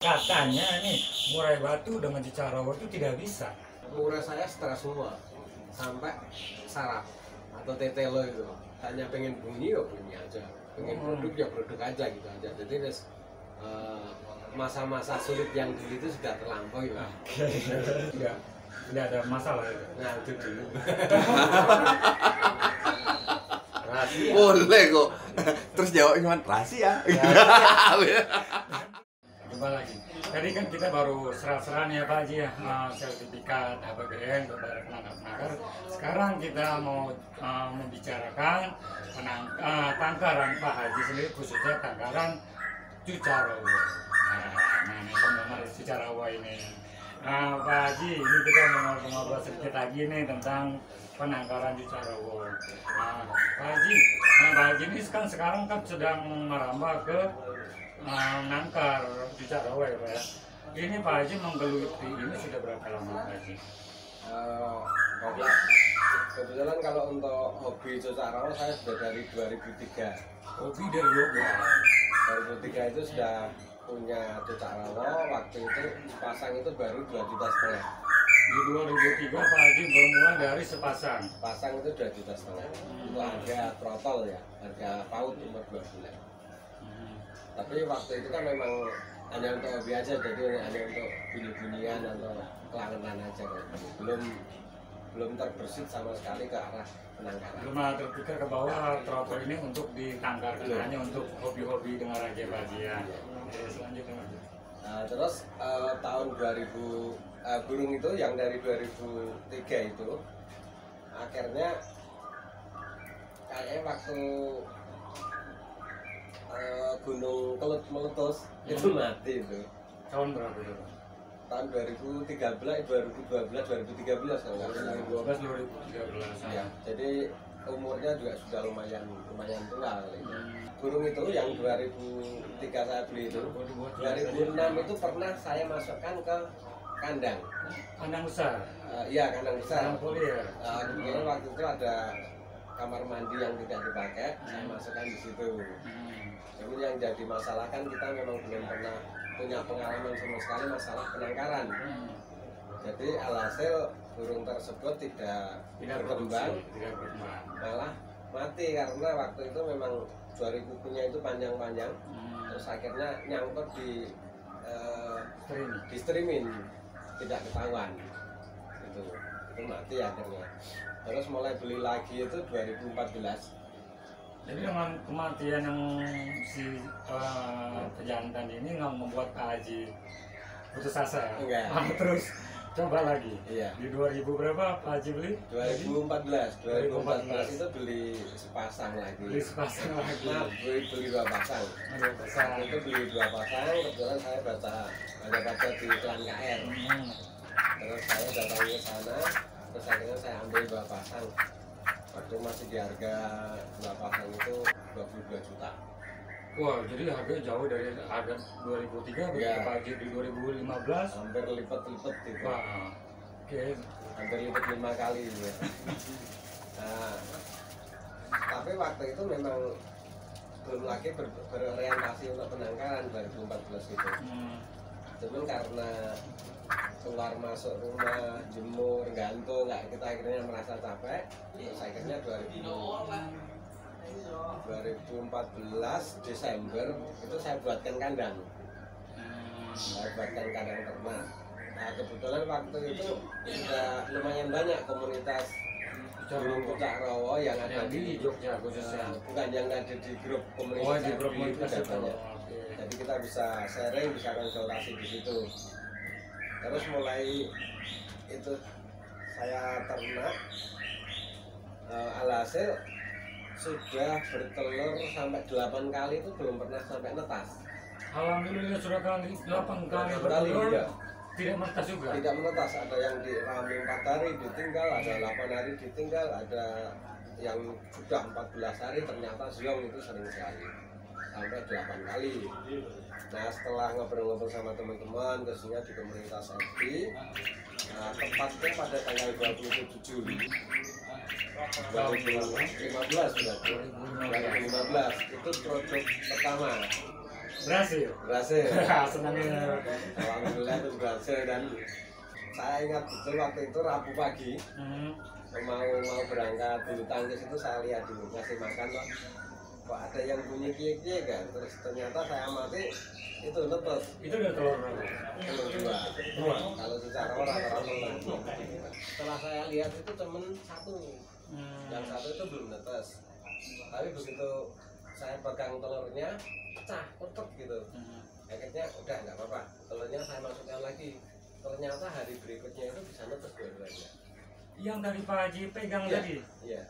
Katanya nih murai batu dengan Cicarawa itu tidak bisa. Murai saya stres semua sampai saraf atau tetelo itu hanya pengen bunyi ya bunyi aja, pengen produk ya produk aja gitu aja. Jadi masa-masa sulit yang dulu itu sudah terlampaui lah. Tidak ada masalah itu. Nah itu dulu. Rahasia. Boleh kok. Terus jawab cuma rahasia. Coba lagi. Tadi kan kita baru serah-serah nih ya Pak Haji ya, sertifikat APBN kepada penangkar. Sekarang kita mau membicarakan tangkaran Pak Haji sendiri, khususnya tangkaran Cicarawa. Nah ini penggemar Cicarawa ini. Nah Pak Haji, ini kita mau ngobrol sedikit lagi nih tentang penangkaran Cicarawa. Nah Pak Haji ini sekarang kan sedang merambah ke nangkar Cicarawa ya Pak ya. Ini Pak Haji menggeluti ini sudah berapa lama Pak Haji? Kebetulan kalau untuk hobi Cicarawa saya sudah dari 2003. Hobi dari yoga. 2003 itu sudah punya Cicarawa, waktu itu sepasang itu baru 2,5 juta. Di 2003 Pak Haji bermula dari sepasang. Pasang itu 2,5 juta. Itu harga trotol ya, harga PAUD umur 2 bulan. Tapi waktu itu kan memang hanya untuk hobi aja, jadi hanya untuk bunyi-bunyian atau kelangetan aja kan. Belum terbersit sama sekali ke arah penangkaran. Belum ada terpikir ke bawah trotol ini untuk ditangkarkan, hanya untuk hobi-hobi dengan Raja Pak Haji ya. Oke, selanjutnya. Terus tahun 2000 burung itu yang dari 2003 itu akhirnya kayaknya waktu gunung Kelut meletus itu mati itu. Tahun berapa itu? Tahun 2013 2013 kalau nggak salah. 2012 2013 Ya, jadi umurnya juga sudah lumayan tua kali. Burung itu yang 2003 saya beli itu, 2006 itu pernah saya masukkan ke kandang. Kandang besar. Iya, kandang besar. Kandang polier. Kemudian waktu itu ada kamar mandi yang tidak dipakai, saya masukkan di situ. Namun yang jadi masalah kan kita memang belum pernah punya pengalaman sama sekali masalah penangkaran. Jadi alhasil burung tersebut tidak berkembang, malah mati karena waktu itu memang jari kukunya itu panjang-panjang. Terus akhirnya nyangkut di streaming, tidak ketahuan. Itu mati akhirnya. Terus mulai beli lagi itu 2014. Jadi dengan kematian yang si pejantan ini nggak membuat Pak Haji putus asa? Enggak. Terus coba lagi. Iya. Di 2000 berapa Pak Haji beli? 2014 itu beli sepasang lagi. Beli sepasang lagi. Nah, beli 2 pasang. 2 pasang. Itu beli 2 pasang. Kebetulan saya baca di iklan KR. Terus saya datang ke sana. Terus akhirnya saya ambil 2 pasang. Waktu masih di harga 2 pasang itu 22 juta. Wah, jadi harganya jauh dari harga 2003 Ya. Pak Haji di 2015. Hampir lipat-lipat gitu. Wah, oke. Hampir lipat 5 kali gitu. Nah, tapi waktu itu memang belum lagi berorientasi untuk penangkaran 2014 itu. Cuman karena keluar masuk rumah, jemur, gantung, kita akhirnya merasa capek. Terus akhirnya 2014 Desember itu saya buatkan kandang. Saya buatkan kandang ternak. Nah kebetulan waktu itu sudah lumayan banyak komunitas Gunung Pucak Rowo yang ada Yang di Jogja khususnya. bukan yang ada di grup komunitas. Oh, di grup FB komunitas itu itu. banyak. Oke. Jadi kita bisa sharing, bisa konsultasi di situ. Terus mulai itu saya ternak, alhasil sudah bertelur sampai 8 kali itu belum pernah sampai netas. Alhamdulillah sudah 8 kali 8 kali, bertelur, iya. tidak menetas juga. Tidak menetas, ada yang di rame 4 hari ditinggal, ada 8 hari ditinggal, ada yang sudah 14 hari ternyata ziong itu sering sekali sampai 8 kali. Nah setelah ngobrol-ngobrol sama teman-teman khususnya di komunitas FB, tepatnya pada tanggal 27 Juli 2015 berarti 2015 itu produk pertama Berhasil. berhasil. Senangnya. Alhamdulillah itu berhasil dan saya ingat betul waktu itu Rabu pagi mau berangkat bulu tangkis itu saya lihat dulu ngasih makan kok ada yang bunyi kie kan, terus ternyata saya amati itu netes. Itu udah telur. Telur dua. Kalau secara rata-rata setelah saya lihat itu temen satu, yang satu itu belum netes. Tapi begitu saya pegang telurnya pecah, kotak gitu. Akhirnya udah nggak apa-apa, telurnya saya masukkan lagi. Ternyata hari berikutnya itu bisa netes dua-duanya. Yang dari Pak Haji pegang Iya, tadi. iya.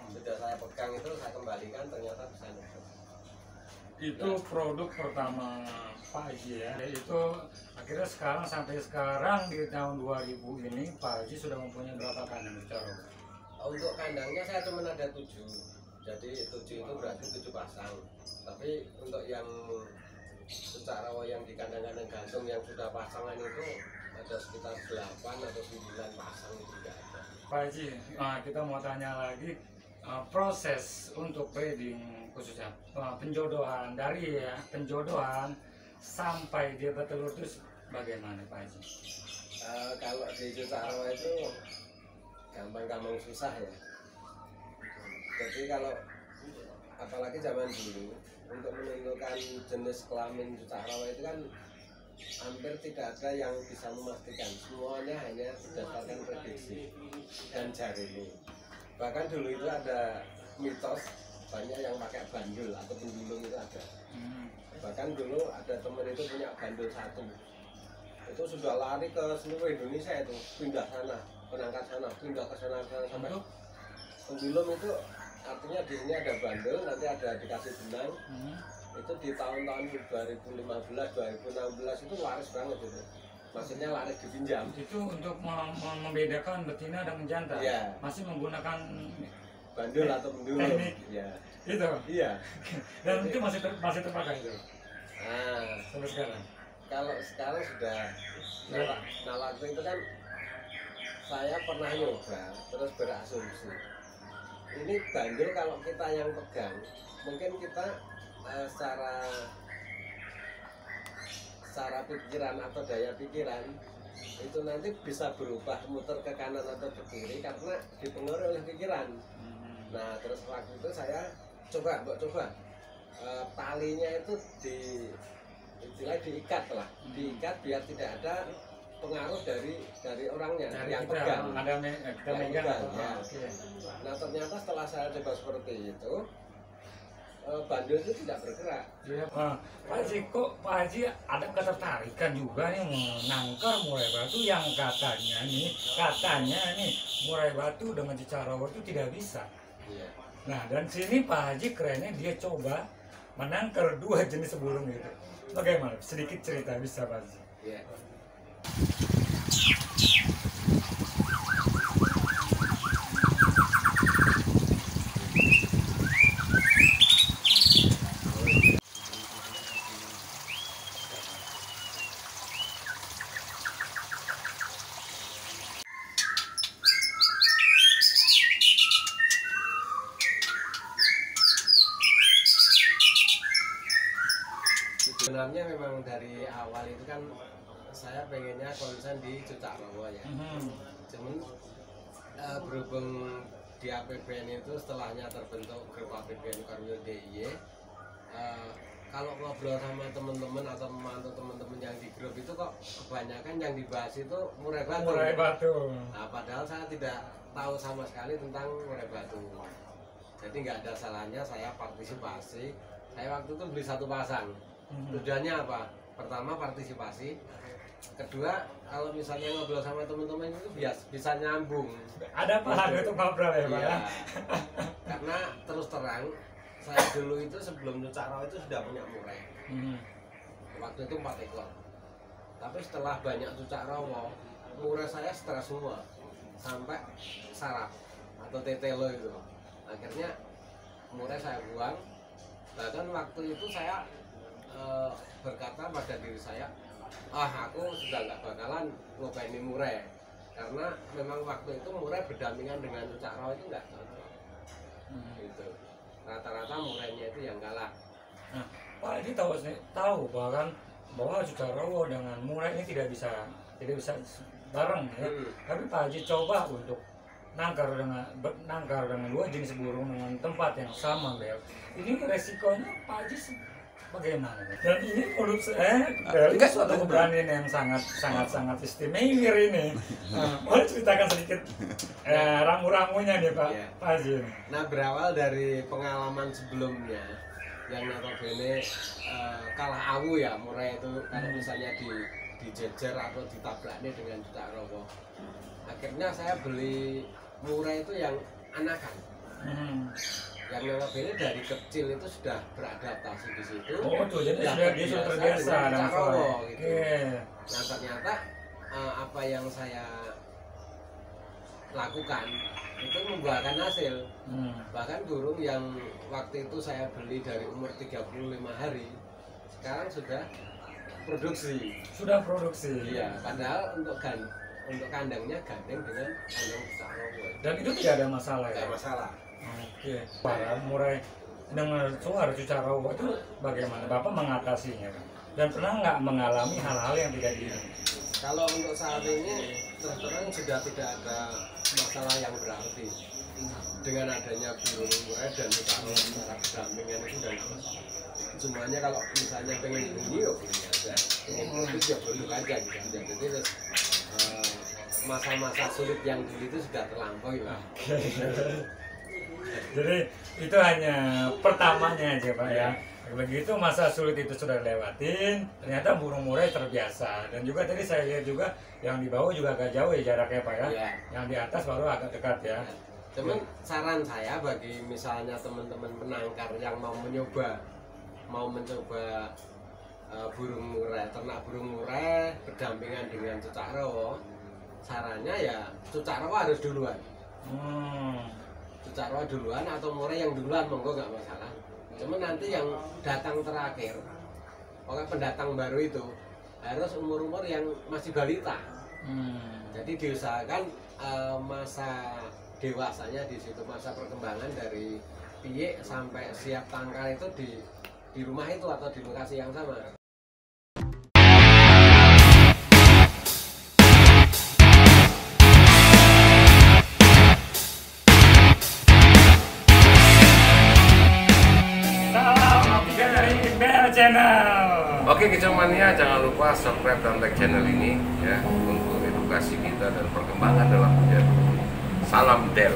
Sudah saya pegang itu saya kembalikan ternyata bisa netes. Itu produk pertama Pak Haji ya. Itu akhirnya sekarang sampai sekarang di tahun 2000 ini Pak Haji sudah mempunyai berapa kandang secara? Untuk kandangnya saya cuma ada 7. Jadi 7 itu berarti 7 pasang. Tapi untuk yang secara yang di kandang-kandang gantung yang sudah pasangan itu ada sekitar 8 atau 9 pasang itu juga ada. Pak Haji, kita mau tanya lagi proses untuk breeding khususnya penjodohan dari ya penjodohan sampai dia bertelur itu bagaimana Pak Haji? Kalau di Jutarwa itu gampang-gampang susah ya. Jadi kalau apalagi zaman dulu untuk menentukan jenis kelamin Jutarwa itu kan hampir tidak ada yang bisa memastikan, semuanya hanya berdasarkan prediksi dan jaringan. Bahkan dulu itu ada mitos banyak yang pakai bandul atau pendulum itu ada. Bahkan dulu ada temen itu punya bandul 1, itu sudah lari ke seluruh Indonesia, itu pindah sana, penangkat sana, pindah ke sana sampai pendulum itu artinya di sini ada bandul, nanti ada dikasih benang. Itu di tahun-tahun 2015, 2016 itu laris banget itu. Maksudnya laris dipinjam. Itu untuk membedakan betina dan jantan. Iya. Masih menggunakan Bandul atau pendulum. teknik. Iya. Itu. Iya. Dan itu masih terpakai itu Nah, sampai sekarang. kalau sekarang sudah nah waktu itu kan saya pernah nyoba terus berasumsi ini bandul kalau kita yang pegang mungkin kita secara pikiran atau daya pikiran itu nanti bisa berubah muter ke kanan atau ke kiri karena dipengaruhi oleh pikiran. Nah terus waktu itu saya coba talinya itu diikat lah, diikat biar tidak ada pengaruh dari orangnya yang pegang. Kita megang. Ya. Nah ternyata setelah saya coba seperti itu bandul itu tidak bergerak. Ya, Pak Haji, kok Pak Haji ada ketertarikan juga nih menangkar murai batu yang katanya nih murai batu dengan Jutarwa itu tidak bisa. Iya. Nah dan sini Pak Haji kerennya dia coba menangkar 2 jenis burung itu. Bagaimana? Sedikit cerita bisa Pak Haji? Iya. Sebenarnya memang dari awal itu kan saya pengennya konsen di Jutarwa ya. Cuman berhubung di APBN itu setelahnya terbentuk grup APBN Karyo DIY, kalau ngobrol sama teman-teman atau memantau teman-teman yang di grup itu kok kebanyakan yang dibahas itu murai batu. Murai batu. Nah padahal saya tidak tahu sama sekali tentang murai batu. Jadi nggak ada salahnya saya partisipasi. Saya waktu itu beli 1 pasang. Tujuannya apa? Pertama partisipasi. Kedua, kalau misalnya ngobrol sama teman-teman itu bisa nyambung. Ada pahala itu ngobrol ya Pak ya? Iya. Karena terus terang, saya dulu itu sebelum Cucak Rawa itu sudah punya murai. Waktu itu 4 ekor. Tapi setelah banyak Cucak Rawa, murai saya stres semua. Sampai saraf atau tetelo itu. Akhirnya murai saya buang. Bahkan waktu itu saya berkata pada diri saya, aku sudah nggak bakalan ngobain murai, karena memang waktu itu murai berdampingan dengan Cucak Rawa itu nggak cocok. Gitu. Rata-rata murainya itu yang kalah. Nah, Pak Edi tahu bahwa Cucak Rawa dengan murai ini tidak bisa bareng ya. Tapi Pak Haji coba untuk nangkar dengan 2 jenis burung dengan tempat yang sama, Bel. Ini resikonya Pak Haji bagaimana? Dan ini menurut saya dari suatu keberanian yang sangat istimewa ini. Boleh ceritakan sedikit ramu-ramunya nih Pak Haji. Nah, berawal dari pengalaman sebelumnya yang notabene kalah awu ya, murai itu kalau misalnya dijejer atau ditabraknya dengan Cucak Rawa. Akhirnya saya beli murai itu yang anakan. Yang notabene dari kecil itu sudah beradaptasi di situ. Oh, tuh jadi dia sudah terbiasa dengan Cucak Rawa gitu. Okay. Nah, ternyata apa yang saya lakukan itu membuahkan hasil. Bahkan burung yang waktu itu saya beli dari umur 35 hari sekarang sudah produksi. Iya, padahal untuk kandangnya gandeng dengan kandang Cucak Rawa. Dan itu tidak ada masalah ya? Tidak masalah. Oke. Para murai dengan suara Cucak Rawa itu bagaimana Bapak mengatasinya? Dan pernah nggak mengalami hal-hal yang tidak diinginkan? Kalau untuk saat ini terus terang sudah tidak ada masalah yang berarti. Dengan adanya burung murai dan Cucak Rawa secara berdampingan itu sudah tidak masalah. Semuanya kalau misalnya pengen bunyi ya bunyi aja, pengen produk ya produk aja gitu. Jadi masa-masa sulit yang dulu itu sudah terlampaui lah. Jadi itu hanya pertamanya aja Pak ya. Begitu masa sulit itu sudah lewatin, ternyata burung murai terbiasa. Dan juga tadi saya lihat juga yang di bawah juga agak jauh ya jaraknya Pak ya. Ya. Yang di atas baru agak dekat ya. Cuman saran saya bagi misalnya teman-teman penangkar yang mau mencoba burung murai, ternak burung murai berdampingan dengan Cucak Rawa, sarannya ya Cucak Rawa harus duluan. Cucak Rawa duluan atau murai yang duluan monggo nggak masalah. Cuma nanti yang datang terakhir, pokoknya pendatang baru itu harus umur-umur yang masih balita. Jadi diusahakan masa dewasanya di situ, masa perkembangan dari piyik sampai siap tangkal itu di rumah itu atau di lokasi yang sama. Channel. Oke Kicomania, jangan lupa subscribe dan like channel ini ya untuk edukasi kita dan perkembangan dalam menjadi. Salam Del.